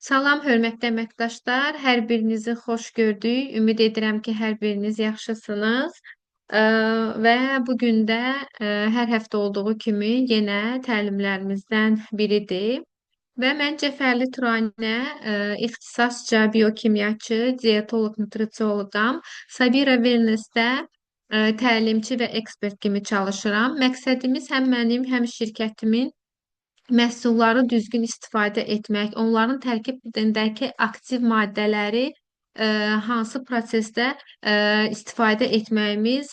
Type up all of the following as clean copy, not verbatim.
Salam, hörmətli əməkdaşlar. Hər birinizi xoş gördük. Ümid edirəm ki, hər biriniz yaxşısınız. Ə, və bu gün də hər həftə olduğu kimi yenə təlimlərimizdən biridir. Və mən Cəfərli Turanə, ixtisasca biokimyaçı, dietoloq, nutrisioloqam. Sabira Wellness-də təlimçi və ekspert kimi çalışıram. Məqsədimiz həm mənim, həm şirkətimin məhsulları düzgün istifadə etmək, onların tərkibindəki aktiv maddələri hansı prosesdə istifadə etməyimiz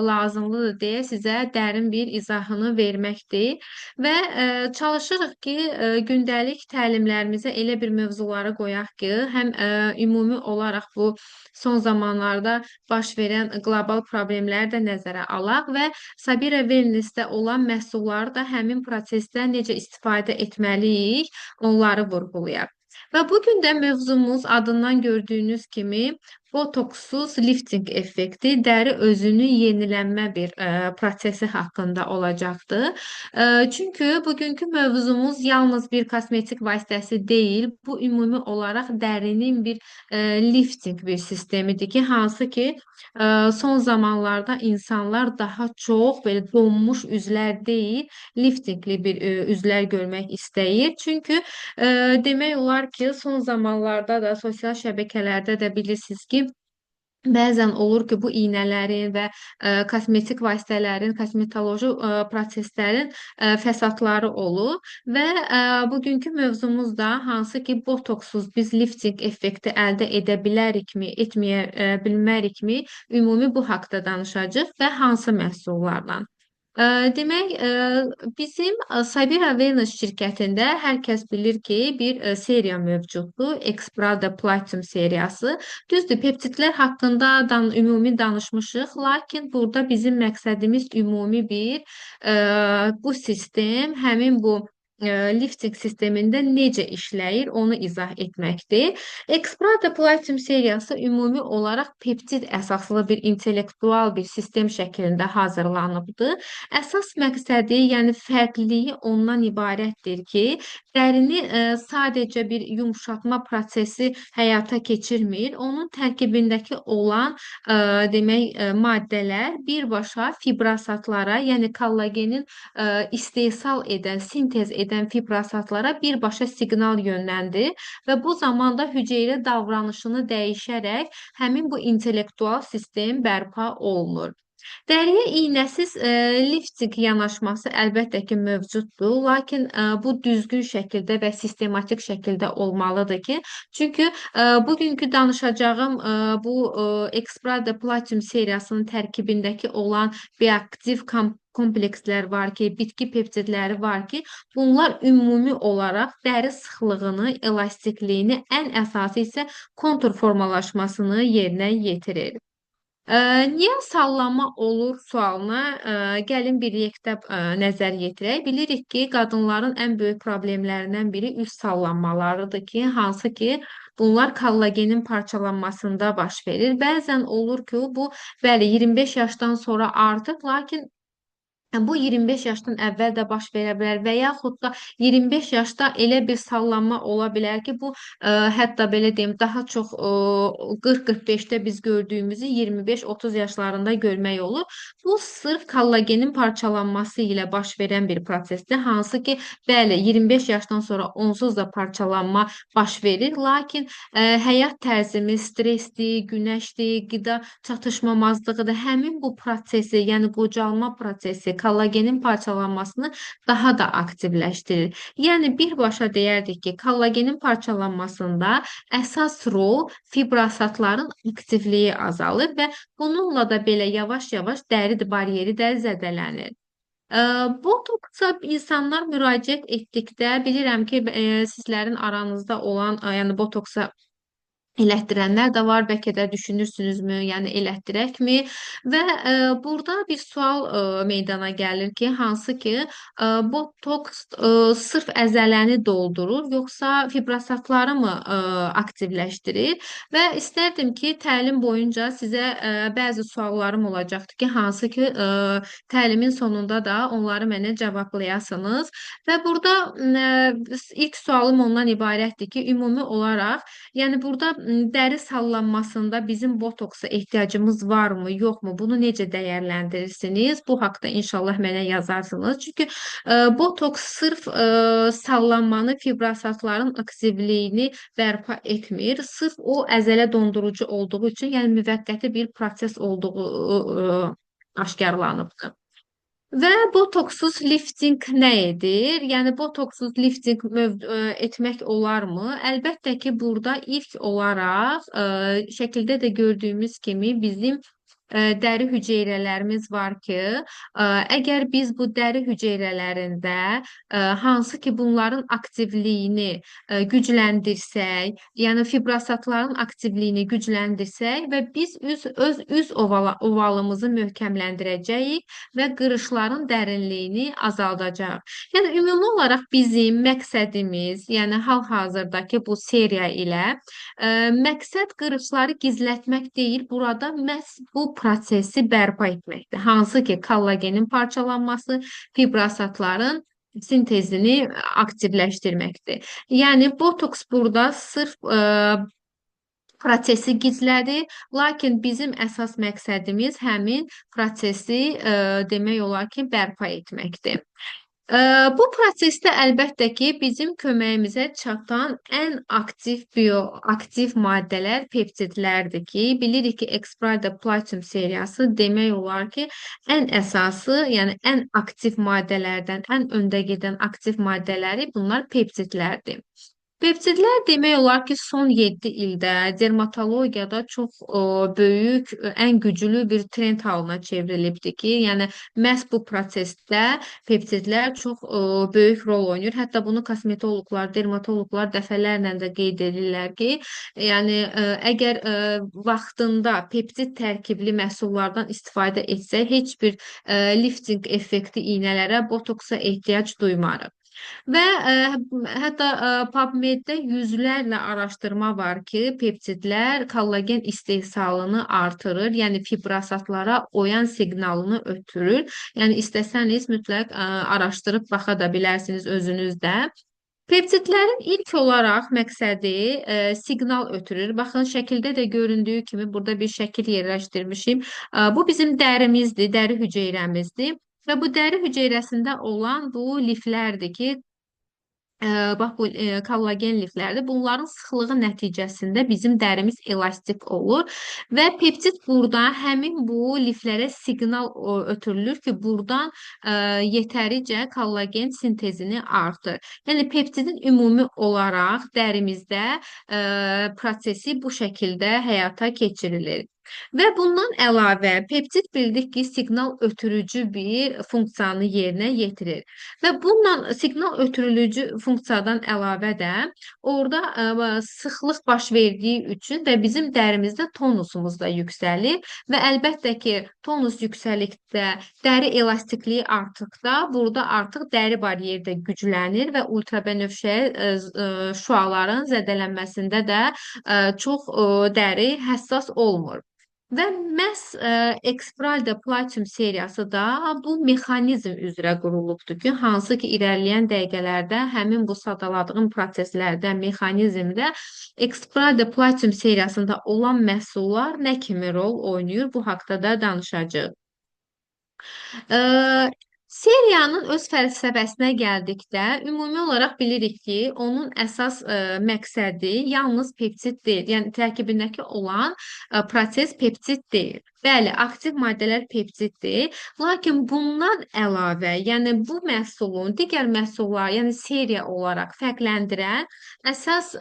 lazımlıdır deyə sizə dərin bir izahını verməkdir. Və çalışırıq ki, gündəlik təlimlərimizə elə bir mövzuları qoyaq ki, həm ümumi olaraq bu son zamanlarda baş verən qlobal problemləri də nəzərə alaq və Sabira Wellness-də olan məhsulları da həmin prosesdə necə istifadə etməliyik, onları vurğulayaq. Və bu gün də mövzumuz adından gördüyünüz kimi botoksuz lifting effekti, dəri özünü yenilənmə bir prosesi haqqında olacaqdır. Çünki bugünkü mövzumuz yalnız bir kosmetik vasitəsi deyil, bu ümumi olaraq dərinin bir lifting bir sistemidir ki, hansı ki son zamanlarda insanlar daha çox belə donmuş üzlər deyil, liftingli bir üzlər görmək istəyir. Çünki demək olar ki, son zamanlarda da sosial şəbəkələrdə də bilirsiniz ki, bəzən olur ki, bu iynələrin və kosmetik vasitələrin, kosmetoloji proseslərin fəsadları olur və bugünkü mövzumuz da hansı ki, botoksuz biz lifting effekti əldə edə bilərikmi, etməyə bilmərikmi, ümumi bu haqqda danışacağıq və hansı məhsullarla. Demək, bizim Sabira Wellness şirkətində hər kəs bilir ki, bir seriya mövcuddur. Exprada Platinum seriyası. Düzdür, peptidlər haqqında ümumi danışmışıq, lakin burada bizim məqsədimiz ümumi bir bu sistem, həmin bu lifting sistemində necə işləyir, onu izah etməkdir. Exprada Platinum seriyası ümumi olaraq peptid əsaslı bir intellektual bir sistem şəklində hazırlanıbdır. Əsas məqsədi, yəni fərqliliyi ondan ibarətdir ki, dərini sadəcə bir yumşaltma prosesi həyata keçirmir. Onun tərkibindəki olan demək maddələr birbaşa fibrosatlara, yəni kollagenin istehsal edən, sintez edən fibrosatlara birbaşa siqnal yönləndir və bu zamanda hüceyrə davranışını dəyişərək həmin bu intellektual sistem bərpa olunur. Dəriyə iynəsiz lifting yanaşması əlbəttə ki, mövcuddur, lakin bu düzgün şəkildə və sistematik şəkildə olmalıdır ki, çünki bugünkü danışacağım bu Exprada Platinum seriyasının tərkibindəki olan bioaktiv komplekslər var ki, bitki peptidləri var ki, bunlar ümumi olaraq dəri sıxlığını, elastikliyini, ən əsası isə kontur formalaşmasını yerinə yetirir. Niyə sallanma olur sualına gəlin birlikdə nəzər yetirək. Bilirik ki, qadınların ən böyük problemlərindən biri üz sallanmalarıdır ki, hansı ki, bunlar kollagenin parçalanmasında baş verir. Bəzən olur ki, bu bəli 25 yaşdan sonra artıq, lakin bu 25 yaşdan əvvəl də baş verə bilər və yaxud da 25 yaşda elə bir sallanma ola bilər ki, bu hətta belə deyim, daha çox 40-45-də biz gördüyümüzü 25-30 yaşlarında görmək olur. Bu sırf kollagenin parçalanması ilə baş verən bir prosesdir, hansı ki, bəli 25 yaşdan sonra onsuz da parçalanma baş verir, lakin həyat tərzimiz, stressdir, günəşdir, qida çatışmamazlığıdır. Həmin bu prosesi, yəni qocalma prosesi, kollagenin parçalanmasını daha da aktivləşdirir. Yəni birbaşa deyərdik ki, kollagenin parçalanmasında əsas rol fibrosatların aktivliyi azalır və bununla da belə yavaş-yavaş dəri bariyeri də zədələnir. Botoksa insanlar müraciət etdikdə bilirəm ki, sizlərin aranızda olan, yəni botoksa elətdirənlər də var. Bəlkə də düşünürsünüzmü, yəni elətdirəkmi? Və burada bir sual meydana gəlir ki, hansı ki, botoks sırf əzələni doldurur, yoxsa fibrosatları mı aktivləşdirir? Və istərdim ki, təlim boyunca sizə bəzi suallarım olacaqdır ki, hansı ki, təlimin sonunda da onları mənə cavablayasınız. Və burada ilk sualım ondan ibarətdir ki, ümumi olaraq, yəni burada dəri sallanmasında bizim botoksa ehtiyacımız varmı, yoxmu? Bunu necə dəyərləndirirsiniz? Bu haqqda inşallah mənə yazarsınız. Çünki botoks sırf sallanmanı, fibrosatların aktivliyini bərpa etmir. Sırf o əzələ dondurucu olduğu üçün, yəni müvəqqəti bir proses olduğu aşkarlanıbdır. Və botoksuz lifting nə edir? Yəni botoksuz lifting etmək olarmı? Əlbəttə ki, burada ilk olaraq şəkildə də gördüyümüz kimi bizim dəri hüceyrələrimiz var ki, əgər biz bu dəri hüceyrələrində hansı ki bunların aktivliyini gücləndirsək, yəni fibrosatların aktivliyini gücləndirsək və biz öz ovalımızı möhkəmləndirəcəyik və qırışların dərinliyini azaldacaq. Yəni ümumi olaraq bizim məqsədimiz, yəni hal-hazırdakı bu seriya ilə məqsəd qırışları gizlətmək deyil, burada məhz bu prosesi bərpa etməkdir. Hansı ki, kollagenin parçalanması, fibrosatların sintezini aktivləşdirməkdir. Yəni botoks burada sırf prosesi gizlədir, lakin bizim əsas məqsədimiz həmin prosesi demək olar ki, bərpa etməkdir. Bu prosesdə əlbəttə ki, bizim köməyimizə çatan ən bioaktiv maddələr peptidlərdir ki, bilirik ki, Exprada Platinum seriyası demək olar ki, ən əsası, yəni ən aktiv maddələrdən, ən öndə gedən aktiv maddələri bunlar peptidlərdir. Peptidlər demək olar ki, son 7 ildə dermatologiyada çox böyük, ən güclü bir trend halına çevrilibdir ki, yəni məhz bu prosesdə peptidlər çox böyük rol oynayır. Hətta bunu kosmetoloqlar, dermatoloqlar dəfələrlə də qeyd edirlər ki, yəni əgər vaxtında peptid tərkibli məhsullardan istifadə etsək, heç bir lifting effekti iynələrə, botoksa ehtiyac duymarıq. Və hətta PubMed-də yüzlərlə araşdırma var ki, peptidlər kollagen istehsalını artırır, yəni fibrosatlara oyan siqnalını ötürür. Yəni istəsəniz mütləq araşdırıb baxa da bilərsiniz özünüzdə. Peptidlərin ilk olaraq məqsədi siqnal ötürür. Baxın, şəkildə də göründüyü kimi burada bir şəkil yerləşdirmişim. Bu bizim dərimizdir, dəri hüceyrəmizdir. Və bu dəri hüceyrəsində olan bu liflərdir ki, bax bu kollagen liflərdir. Bunların sıxlığı nəticəsində bizim dərimiz elastik olur və peptid burada həmin bu liflərə siqnal ötürülür ki, buradan yetəricə kollagen sintezini artır. Yəni peptidin ümumi olaraq dərimizdə prosesi bu şəkildə həyata keçirilir. Və bundan əlavə peptid bildik ki, siqnal ötürücü bir funksiyanı yerinə yetirir. Və bununla siqnal ötürülücü funksiyadan əlavə də orada sıxlıq baş verdiyi üçün və bizim dərimizdə tonusumuz da yüksəlir və əlbəttə ki, tonus yüksəlikdə dəri elastikliyi artdıqda burada artıq dəri bariyeri də güclənir və ultrabənövşəyi şüaların zədələnməsində də çox dəri həssas olmur. Və məhz Exprada Platinum seriyası da bu mexanizm üzrə qurulubdur ki, hansı ki, irəliləyən dəqiqələrdə həmin bu sadaladığım proseslərdə, mexanizmdə Exprada Platinum seriyasında olan məhsullar nə kimi rol oynayır, bu haqda da danışacağıq. Seriyanın öz fəlsəfəsinə gəldikdə, ümumi olaraq bilirik ki, onun əsas məqsədi yalnız peptid deyil, yəni tərkibindəki olan proses peptid deyil. Bəli, aktiv maddələr peptiddir, lakin bundan əlavə, yəni bu məhsulun digər məhsullar, yəni seriya olaraq fərqləndirən əsas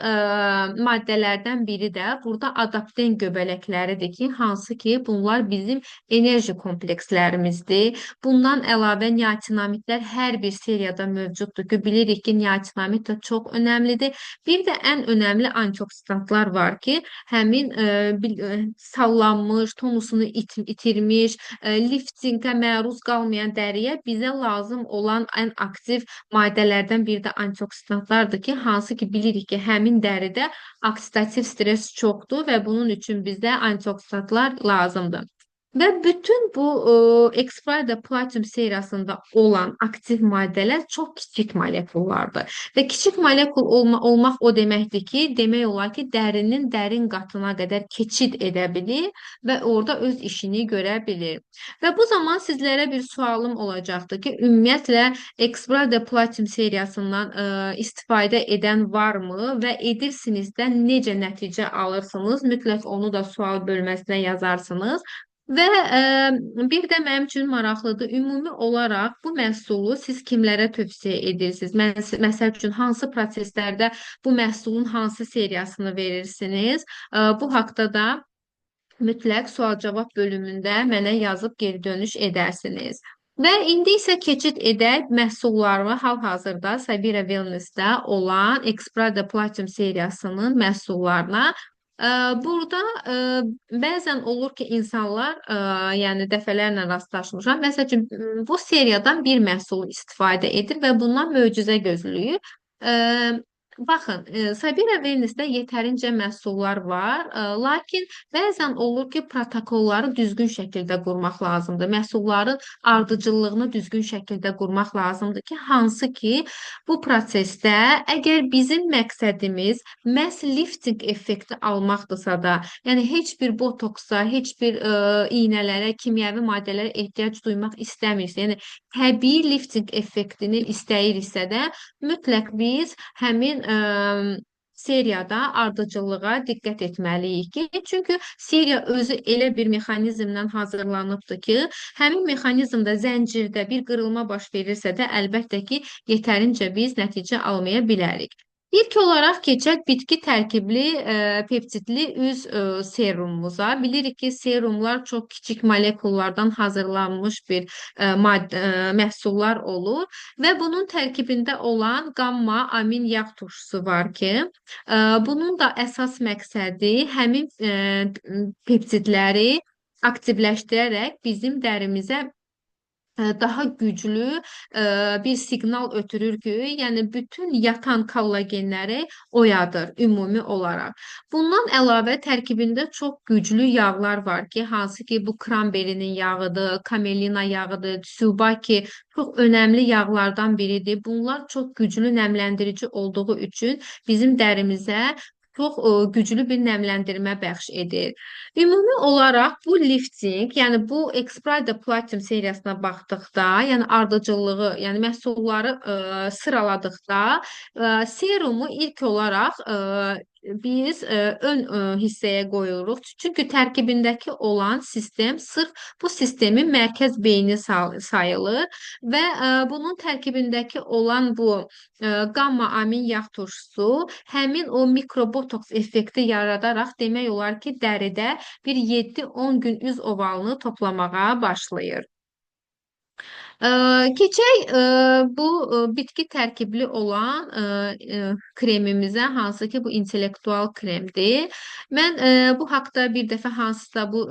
maddələrdən biri də burada adapten göbələkləridir ki, hansı ki, bunlar bizim enerji komplekslərimizdir. Bundan əlavə niacinamidlər hər bir seriyada mövcuddur ki, bilirik ki, niacinamid də çox önəmlidir. Bir də ən önəmli antioksidantlar var ki, həmin sallanmış, tonusunu itirmiş, liftingə məruz qalmayan dəriyə bizə lazım olan ən aktiv maddələrdən biri də antioksidantlardır ki, hansı ki bilirik ki, həmin dəridə oksidativ stres çoxdur və bunun üçün bizə antioksidantlar lazımdır. Və bütün bu Expired Platinum seriyasında olan aktiv maddələr çox kiçik molekullardır. Və kiçik molekul olmaq o deməkdir ki, demək olar ki, dərinin dərin qatına qədər keçid edə bilir və orada öz işini görə bilir. Və bu zaman sizlərə bir sualım olacaqdır ki, ümumiyyətlə Expired Platinum seriyasından istifadə edən varmı və edirsinizdə necə nəticə alırsınız? Mütləq onu da sual bölməsinə yazarsınız. Və bir də mənim üçün maraqlıdır. Ümumi olaraq bu məhsulu siz kimlərə tövsiyə edirsiniz? Məsəl üçün hansı proseslərdə bu məhsulun hansı seriyasını verirsiniz? Bu haqqda da mütləq sual-cavab bölümündə mənə yazıb geri dönüş edərsiniz. Və indi isə keçid edək məhsullarımı hal-hazırda Sabira Wellness-də olan Exprada Platinum seriyasının məhsullarına. Burada bəzən olur ki, insanlar, yəni dəfələrlə rastlaşmışam. Məsəl üçün, bu seriyadan bir məhsul istifadə edir və bundan möcüzə gözləyir. Baxın, Sabira Wellness-də yetərincə məhsullar var, lakin bəzən olur ki, protokolları düzgün şəkildə qurmaq lazımdır. Məhsulların ardıcıllığını düzgün şəkildə qurmaq lazımdır ki, hansı ki, bu prosesdə əgər bizim məqsədimiz məhz lifting effekti almaqdırsa da, yəni heç bir botoksa, heç bir iynələrə, kimyəvi maddələrə ehtiyac duymaq istəmirik. Yəni təbii lifting effektini istəyiriksə də, mütləq biz həmin seriyada ardıcıllığa diqqət etməliyik ki, çünki seriya özü elə bir mexanizmdən hazırlanıbdır ki, həmin mexanizmdə zəncirdə bir qırılma baş verirsə də, əlbəttə ki, yetərincə biz nəticə almaya bilərik. İlk olaraq keçək bitki tərkibli peptidli üz serumumuza. Bilirik ki, serumlar çox kiçik molekullardan hazırlanmış bir məhsullar olur və bunun tərkibində olan qamma amin yağ turşusu var ki, bunun da əsas məqsədi həmin peptidləri aktivləşdirərək bizim dərimizə daha güclü bir siqnal ötürür ki, yəni bütün yatan kollagenləri oyadır ümumi olaraq. Bundan əlavə tərkibində çox güclü yağlar var ki, hansı ki bu kranberinin yağıdır, kamelina yağıdır, tsubaki çox önəmli yağlardan biridir. Bunlar çox güclü nəmləndirici olduğu üçün bizim dərimizə çox güclü bir nəmləndirmə bəxş edir. Ümumi olaraq bu lifting, yəni bu Exprada Platinum seriyasına baxdıqda, yəni ardıcıllığı, yəni məhsulları sıraladıqda, serumu ilk olaraq biz ön hissəyə qoyuruq. Çünki tərkibindəki olan sistem sırf bu sistemin mərkəz beyni sayılır və bunun tərkibindəki olan bu qamma amin yağ turşusu həmin o mikrobotoks effekti yaradaraq demək olar ki, dəridə bir 7-10 gün üz ovalını toplamağa başlayır. Keçək bu bitki tərkibli olan kremimizə, hansı ki bu intellektual kremdir. Mən bu haqda bir dəfə hansısa bu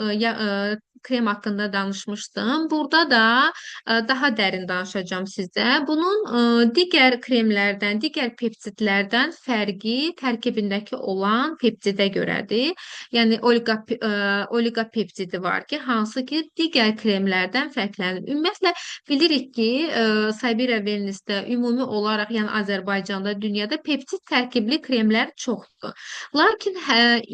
krem haqqında danışmışdım. Burada da daha dərin danışacağım sizə. Bunun digər kremlərdən, digər peptidlərdən fərqi tərkibindəki olan peptidə görədir. Yəni oligopeptidi var ki, hansı ki digər kremlərdən fərqlənir. Ümumiyyətlə bilirik ki, Sabira Wellness-də ümumi olaraq, yəni Azərbaycanda, dünyada peptid tərkibli kremlər çoxdur. Lakin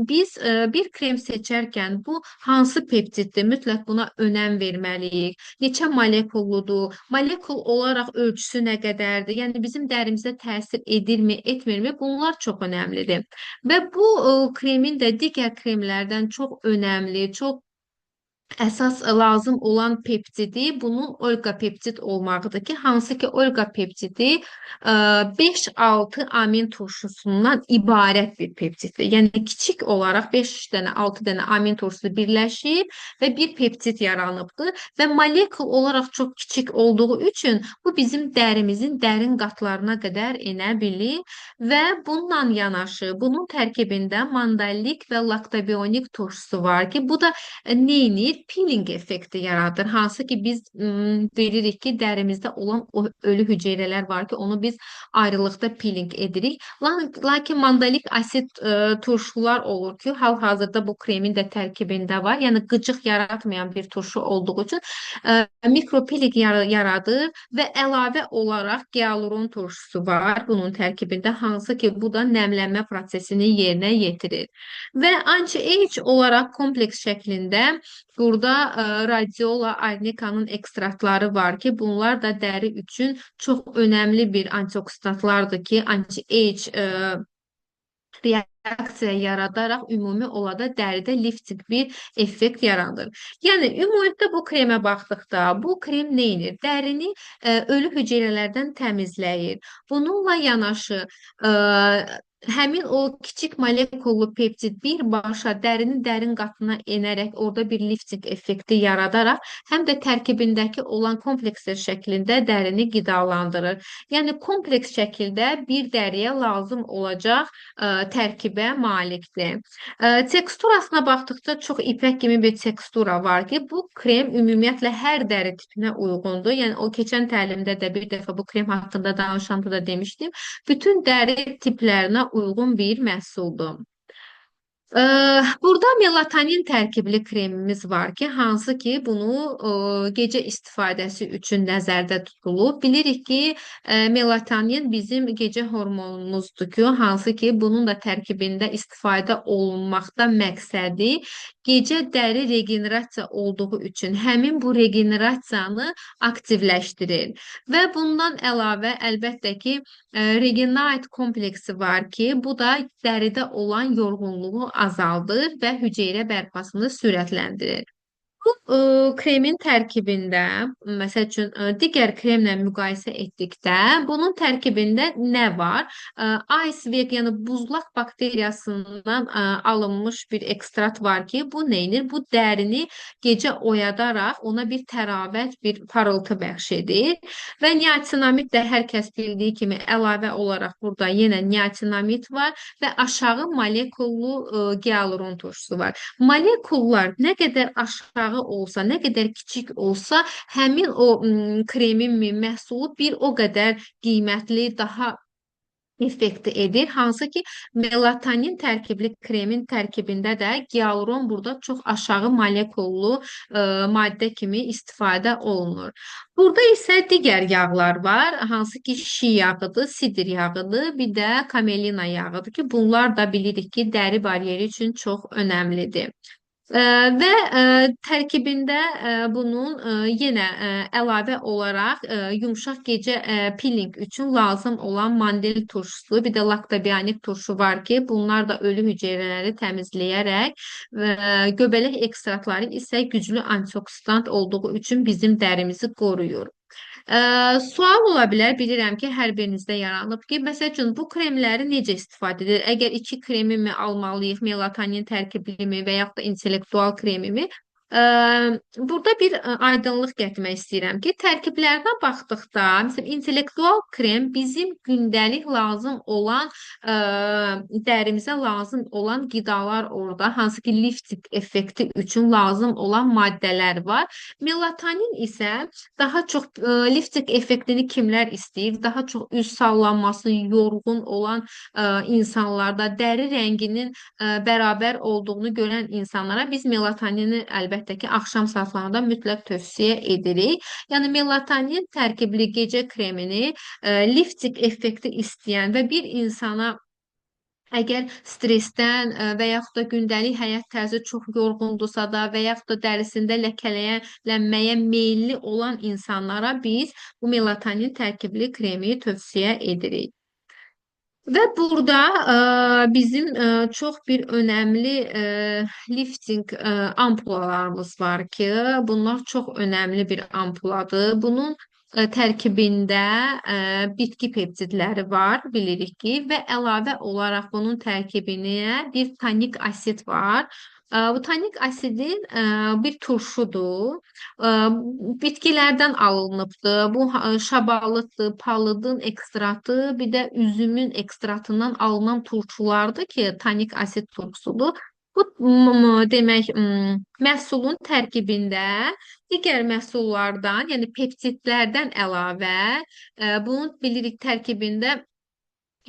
biz bir krem seçərkən bu hansı peptiddir? Mütləq buna önəm verməliyik. Neçə molekulludur? Molekul olaraq ölçüsü nə qədərdir? Yəni bizim dərimizə təsir edirmi, etmirmi? Bunlar çox önəmlidir. Və bu kremin də digər kremlərdən çox önəmli, çox əsas lazım olan peptidi bunun olqa peptid olmağıdır ki, hansı ki olqa peptidi 5-6 amin turşusundan ibarət bir peptiddir. Yəni kiçik olaraq 5 dənə, 6 dənə amin turşusu birləşir və bir peptid yaranıbdır və molekul olaraq çox kiçik olduğu üçün bu bizim dərimizin dərin qatlarına qədər enə bilir və bununla yanaşı bunun tərkibində mandallik və laktabionik turşusu var ki, bu da neynir? Peeling effekti yaradır. Hansı ki biz bilirik ki dərimizdə olan o ölü hüceyrələr var ki, onu biz ayrılıqda peeling edirik. Lakin mandalik asid turşular olur ki, hal-hazırda bu kremin də tərkibində var. Yəni qıcıq yaratmayan bir turşu olduğu üçün mikropeeling yaradır və əlavə olaraq gialuron turşusu var bunun tərkibində, hansı ki bu da nəmlənmə prosesini yerinə yetirir. Və anti-age olaraq kompleks şəklində burada radiola arnikanın ekstraktları var ki, bunlar da dəri üçün çox önəmli bir antioksidantlardır ki, anti-age reaksiya yaradaraq ümumi olada dəridə lifting bir effekt yaradır. Yəni ümumiyyətlə bu kremə baxdıqda bu krem nə edir? Dərini ölü hüceyrələrdən təmizləyir. Bununla yanaşı həmin o kiçik molekullu peptid birbaşa dərinin dərin qatına enərək orada bir lifting effekti yaradaraq həm də tərkibindəki olan komplekslər şəklində dərini qidalandırır. Yəni kompleks şəkildə bir dəriyə lazım olacaq tərkibə malikdir. Teksturasına baxdıqca çox ipək kimi bir tekstura var ki, bu krem ümumiyyətlə hər dəri tipinə uyğundur. Yəni o keçən təlimdə də bir dəfə bu krem haqqında danışanda da demişdim. Bütün dəri tiplərinə uyğun bir məhsuldur. Burada melatonin tərkibli kremimiz var ki, hansı ki bunu gecə istifadəsi üçün nəzərdə tutulub. Bilirik ki, melatonin bizim gecə hormonumuzdur ki, hansı ki bunun da tərkibində istifadə olunmaqda məqsədi gecə dəri regenerasiya olduğu üçün həmin bu regenerasiyanı aktivləşdirir. Və bundan əlavə əlbəttə ki, Regenite kompleksi var ki, bu da dəridə olan yorğunluğu azaldır və hüceyrə bərpasını sürətləndirir. Bu kremin tərkibində, məsəl üçün digər kremlə müqayisə etdikdə, bunun tərkibində nə var? Iceberg, yəni buzlaq bakteriyasından alınmış bir ekstrat var ki, bu neynir? Bu dərini gecə oyadaraq ona bir təravət, bir parıltı bəxş edir. Və niasinamid də hər kəs bildiyi kimi əlavə olaraq burada yenə niasinamid var və aşağı molekullu gialuron turşusu var. Molekullar nə qədər aşağı olsa, nə qədər kiçik olsa, həmin o kremin məhsulu bir o qədər qiymətli, daha effekti edir. Hansı ki melatonin tərkibli kremin tərkibində də gialuron burada çox aşağı molekullu maddə kimi istifadə olunur. Burada isə digər yağlar var. Hansı ki şi yağıdır, sidr yağıdır, bir də kamelina yağıdır ki, bunlar da bilirik ki, dəri bariyeri üçün çox önəmlidir. Və tərkibində bunun yenə əlavə olaraq yumşaq gecə peeling üçün lazım olan mandel turşusu, bir də laktabionik turşu var ki, bunlar da ölü hüceyrələri təmizləyərək göbələk ekstraktları isə güclü antioksidant olduğu üçün bizim dərimizi qoruyur. Sual ola bilər, bilirəm ki, hər birinizdə yaranıb ki, məsəl üçün bu kremləri necə istifadə edir? Əgər iki kremi mi almalıyıq, melatonin tərkiblimi və yaxud da intellektual kremimi? Burada bir aydınlıq gətirmək istəyirəm ki, tərkiblərinə baxdıqda, məsələn, intellektual krem bizim gündəlik lazım olan, dərimizə lazım olan qidalar orada, hansı ki lifting effekti üçün lazım olan maddələr var. Melatonin isə daha çox lifting effektini kimlər istəyir? Daha çox üz sallanması, yorğun olan insanlarda, dəri rənginin bərabər olduğunu görən insanlara biz melatonini əlbəttə ki, axşam saatlarında mütləq tövsiyə edirik. Yəni melatonin tərkibli gecə kremini lifting effekti istəyən və bir insana əgər stressdən və yaxud da gündəlik həyat tərzi çox yorğundursa da və yaxud da dərisində ləkələnməyə meyilli olan insanlara biz bu melatonin tərkibli kremi tövsiyə edirik. Və burada bizim çox bir önəmli lifting ampulalarımız var ki, bunlar çox önəmli bir ampuladır. Bunun tərkibində bitki peptidləri var, bilirik ki, və əlavə olaraq bunun tərkibinə bir tonik asid var. Bu tonik asidin bir turşudur. Bitkilərdən alınıbdır. Bu şabalıddır, palıdın ekstratı, bir də üzümün ekstratından alınan turşulardır ki, tonik asid turşusudur. Bu demək məhsulun tərkibində digər məhsullardan, yəni peptidlərdən əlavə, bunun bilirik tərkibində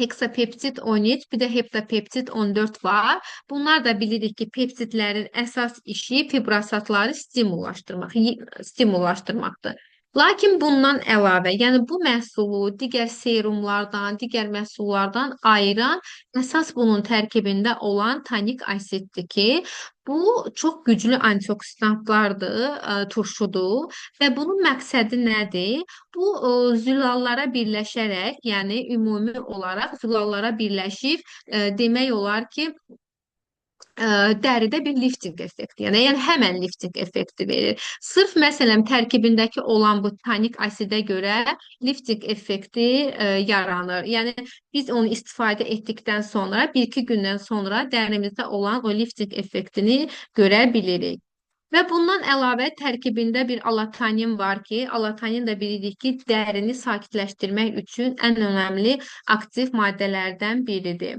heksapeptit 13, bir də heptapeptit 14 var. Bunlar da bilirik ki, peptidlərin əsas işi fibrosatları stimullaşdırmaqdır. Lakin bundan əlavə, yəni bu məhsulu digər serumlardan, digər məhsullardan ayıran əsas bunun tərkibində olan tonik asiddir ki, bu çox güclü antioksidantlardır, turşudur və bunun məqsədi nədir? Bu zülallara birləşərək, yəni ümumi olaraq zülallara birləşib demək olar ki, ə, dəridə bir lifting effekti, yəni həmən lifting effekti verir. Sırf məsələn tərkibindəki olan bu tonik asidə görə lifting effekti yaranır. Yəni biz onu istifadə etdikdən sonra, bir iki gündən sonra dərimizdə olan o lifting effektini görə bilirik. Və bundan əlavə tərkibində bir alatanin var ki, alatanin də bilirik ki, dərini sakitləşdirmək üçün ən önəmli aktiv maddələrdən biridir.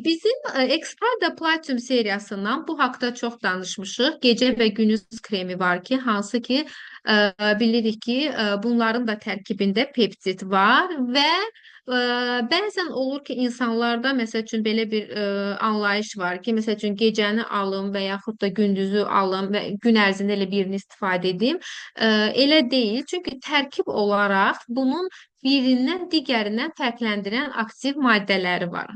Bizim Exprada Platinum seriyasından bu haqda çox danışmışıq. Gecə və gündüz kremi var ki, hansı ki bilirik ki, bunların da tərkibində peptid var və bəzən olur ki, insanlarda məsəl üçün belə bir anlayış var ki, məsəl üçün gecəni alım və yaxud da gündüzü alım və gün ərzində elə birini istifadə edeyim. Elə deyil, çünki tərkib olaraq bunun birindən digərindən fərqləndirən aktiv maddələri var.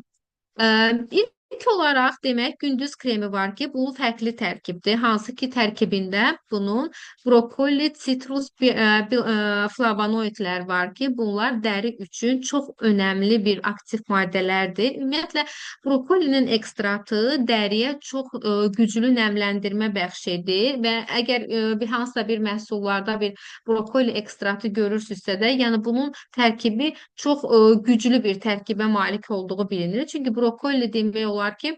İlk olaraq demək gündüz kremi var ki, bu fərqli tərkibdir. Hansı ki tərkibində bunun brokoli, sitrus, flavonoidlər var ki, bunlar dəri üçün çox önəmli bir aktiv maddələrdir. Ümumiyyətlə brokolinin ekstratı dəriyə çox güclü nəmləndirmə bəxş edir və əgər bir hansısa bir məhsullarda bir brokoli ekstratı görürsünüzsə də, yəni bunun tərkibi çox güclü bir tərkibə malik olduğu bilinir. Çünki brokoli demək olar ki,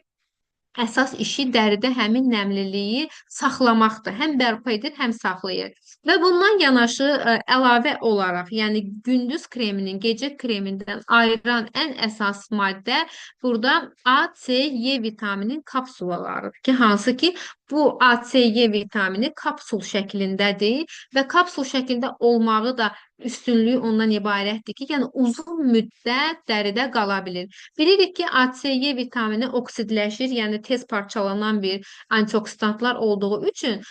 əsas işi dəridə həmin nəmliliyi saxlamaqdır. Həm bərpa edir, həm saxlayır. Və bundan yanaşı əlavə olaraq, yəni gündüz kreminin gecə kremindən ayıran ən əsas maddə burada A, C, Y vitaminin kapsulalarıdır ki, hansı ki bu A, C, Y vitamini kapsul şəklindədir və kapsul şəklində olmağı da üstünlüyü ondan ibarətdir ki, yəni uzun müddət dəridə qala bilir. Bilirik ki, ACY vitamini oksidləşir, yəni tez parçalanan bir antioksidantlar olduğu üçün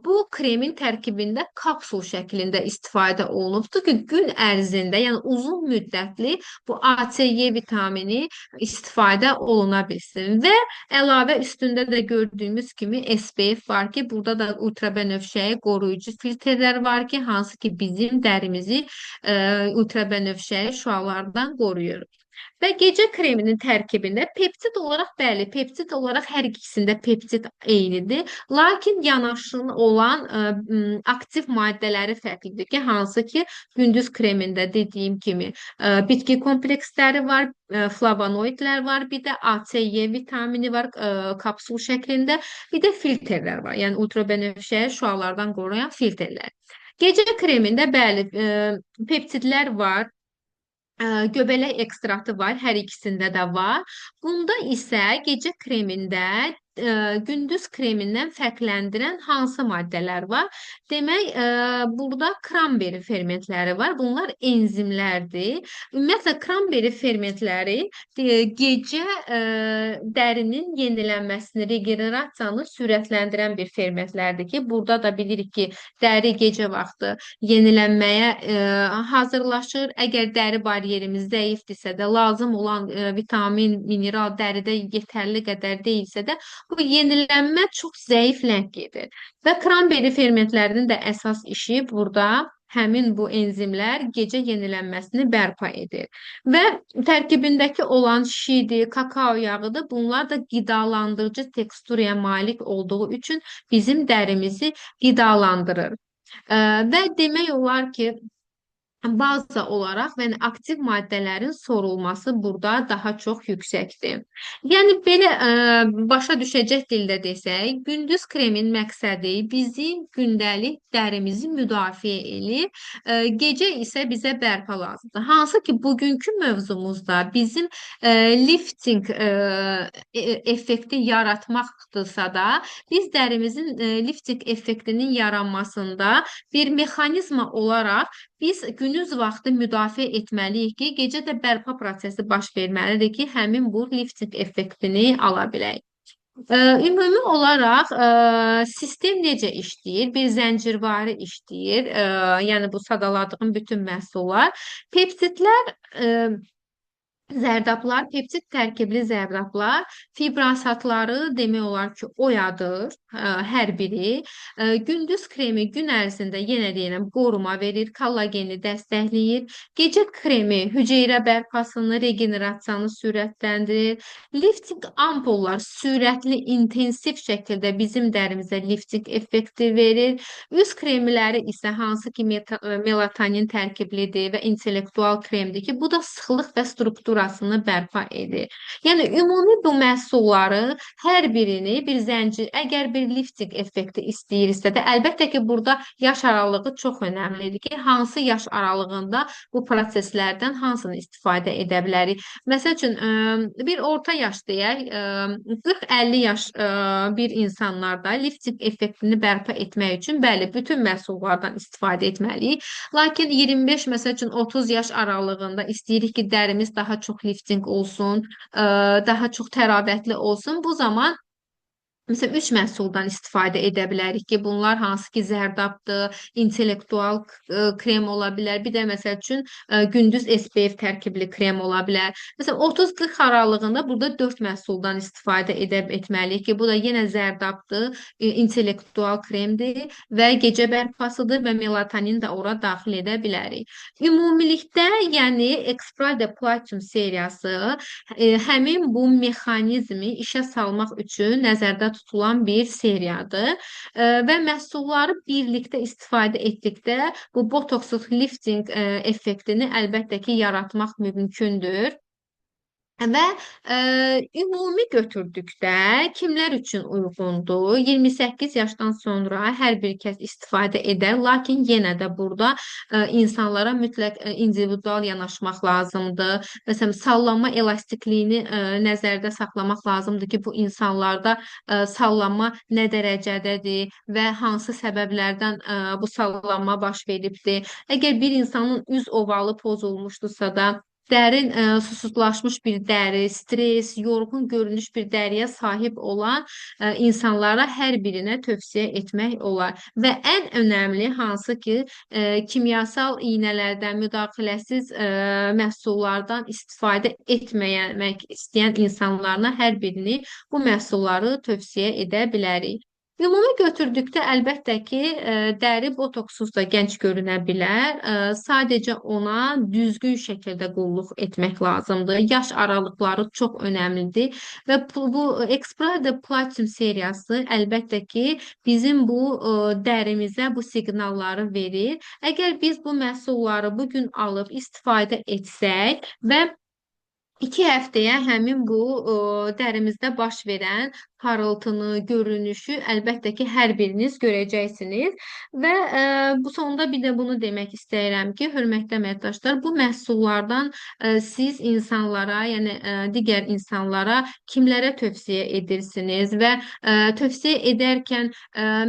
bu kremin tərkibində kapsul şəklində istifadə olunubdur ki, gün ərzində, yəni uzun müddətli bu ACY vitamini istifadə oluna bilsin. Və əlavə üstündə də gördüyümüz kimi SPF var ki, burada da ultrabənövşəyi qoruyucu filtrlər var ki, hansı ki bizim dərimizi ultrabənövşəyi şüalardan qoruyur. Və gecə kreminin tərkibində peptid olaraq, bəli, peptid olaraq hər ikisində peptid eynidir. Lakin yanaşın olan aktiv maddələri fərqlidir ki, hansı ki gündüz kremində dediyim kimi bitki kompleksləri var, flavonoidlər var, bir də ACY vitamini var kapsul şəklində, bir də filtrlər var. Yəni ultrabənövşəyi şüalardan qoruyan filtrlər. Gecə kremində bəli peptidlər var. Göbələk ekstratı var, hər ikisində də var. Bunda isə gecə kremində gündüz kremindən fərqləndirən hansı maddələr var? Demək, burada kranberi fermentləri var. Bunlar enzimlərdir. Ümumiyyətlə, kranberi fermentləri gecə dərinin yenilənməsini, regenerasiyanı sürətləndirən bir fermentlərdir ki, burada da bilirik ki, dəri gecə vaxtı yenilənməyə hazırlaşır. Əgər dəri bariyerimiz zəifdirsə də, lazım olan vitamin, mineral dəridə yetərli qədər deyilsə də, bu yenilənmə çox zəif ləng gedir. Və kranberi fermentlərinin də əsas işi burada həmin bu enzimlər gecə yenilənməsini bərpa edir. Və tərkibindəki olan şidir, kakao yağıdır. Bunlar da qidalandırıcı teksturaya malik olduğu üçün bizim dərimizi qidalandırır. Və demək olar ki, baza olaraq və yəni aktiv maddələrin sorulması burada daha çox yüksəkdir. Yəni belə başa düşəcək dildə desək, gündüz kremin məqsədi bizim gündəlik dərimizi müdafiə eləyir, gecə isə bizə bərpa lazımdır. Hansı ki, bugünkü mövzumuzda bizim lifting effekti yaratmaqdırsa da, biz dərimizin lifting effektinin yaranmasında bir mexanizma olaraq biz gündüz vaxtı müdafiə etməliyik ki, gecə də bərpa prosesi baş verməlidir ki, həmin bu lifting effektini ala bilək. Ümumi olaraq sistem necə işləyir? Bir zəncirvari işləyir. Yəni bu sadaladığım bütün məhsullar. Peptidlər zərdablar, peptid tərkibli zərdablar fibrasatları demək olar ki, oyadır hər biri. Gündüz kremi gün ərzində yenə deyirəm qoruma verir, kollageni dəstəkləyir. Gecə kremi hüceyrə bərpasını, regenerasiyanı sürətləndirir. Lifting ampullar sürətli, intensiv şəkildə bizim dərimizə lifting effekti verir. Üz kremləri isə hansı ki melatonin tərkiblidir və intellektual kremdir ki, bu da sıxlıq və strukturasını bərpa edir. Yəni ümumi bu məhsulları hər birini bir zəncir, əgər bir lifting effekti istəyirsə də, əlbəttə ki, burada yaş aralığı çox önəmlidir ki, hansı yaş aralığında bu proseslərdən hansını istifadə edə bilərik. Məsəl üçün, bir orta yaş deyək, 40-50 yaş bir insanlarda lifting effektini bərpa etmək üçün, bəli, bütün məhsullardan istifadə etməliyik. Lakin 25, məsəl üçün 30 yaş aralığında istəyirik ki, dərimiz daha çox lifting olsun, daha çox təravətli olsun. Bu zaman Məsələn, üç məhsuldan istifadə edə bilərik ki, bunlar hansı ki zərdabdır, intellektual krem ola bilər, bir də məsəl üçün gündüz SPF tərkibli krem ola bilər. Məsələn, 30-40 aralığında burada 4 məhsuldan istifadə etməliyik ki, bu da yenə zərdabdır, intellektual kremdir və gecə bərpasıdır və melatonin də ora daxil edə bilərik. Ümumilikdə, yəni Exprade Platinum seriyası həmin bu mexanizmi işə salmaq üçün nəzərdə tutulan bir seriyadır və məhsulları birlikdə istifadə etdikdə bu botoksuz lifting effektini əlbəttə ki, yaratmaq mümkündür. Və ümumi götürdükdə kimlər üçün uyğundur? 28 yaşdan sonra hər bir kəs istifadə edər, lakin yenə də burada insanlara mütləq individual yanaşmaq lazımdır. Məsələn, sallanma elastikliyini nəzərdə saxlamaq lazımdır ki, bu insanlarda sallanma nə dərəcədədir və hansı səbəblərdən bu sallanma baş veribdir. Əgər bir insanın üz ovalı pozulmuşdursa da, dərin susuzlaşmış bir dəri, stres, yorğun görünüş bir dəriyə sahib olan insanlara hər birinə tövsiyə etmək olar. Və ən önəmli hansı ki, kimyasal iynələrdən, müdaxiləsiz məhsullardan istifadə etməmək istəyən insanlarına hər birini bu məhsulları tövsiyə edə bilərik. Ümumi götürdükdə əlbəttə ki, dəri botoksuz da gənc görünə bilər. Sadəcə ona düzgün şəkildə qulluq etmək lazımdır. Yaş aralıqları çox önəmlidir və bu Exprade Platinum seriyası əlbəttə ki, bizim bu dərimizə bu siqnalları verir. Əgər biz bu məhsulları bu gün alıb istifadə etsək və 2 həftəyə həmin bu dərimizdə baş verən parıltını, görünüşü əlbəttə ki, hər biriniz görəcəksiniz. Və bu sonunda bir də bunu demək istəyirəm ki, hörmətli əməkdaşlar, bu məhsullardan siz insanlara, yəni digər insanlara kimlərə tövsiyə edirsiniz və tövsiyə edərkən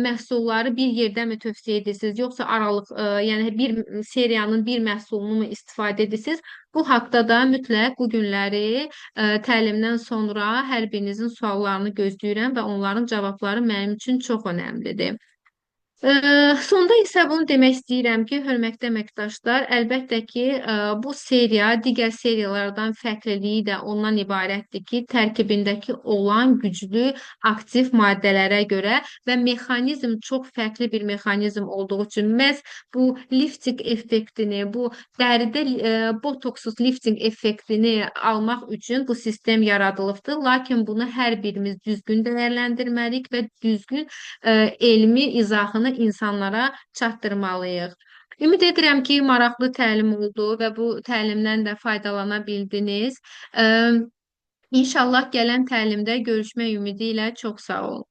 məhsulları bir yerdəmi tövsiyə edirsiniz, yoxsa aralıq, yəni bir seriyanın bir məhsulunu mu istifadə edirsiniz? Bu haqda da mütləq bu günləri təlimdən sonra hər birinizin suallarını gözləyirəm və onların cavabları mənim üçün çox önəmlidir. Sonda isə bunu demək istəyirəm ki, hörmətli əməkdaşlar, əlbəttə ki, bu seriya digər seriyalardan fərqliliyi də ondan ibarətdir ki, tərkibindəki olan güclü aktiv maddələrə görə və mexanizm çox fərqli bir mexanizm olduğu üçün məhz bu lifting effektini, bu dəridə botoksuz lifting effektini almaq üçün bu sistem yaradılıbdır. Lakin bunu hər birimiz düzgün dəyərləndirməliyik və düzgün elmi izahını insanlara çatdırmalıyıq. Ümid edirəm ki, maraqlı təlim oldu və bu təlimdən də faydalana bildiniz. İnşallah gələn təlimdə görüşmək ümidi ilə çox sağ olun.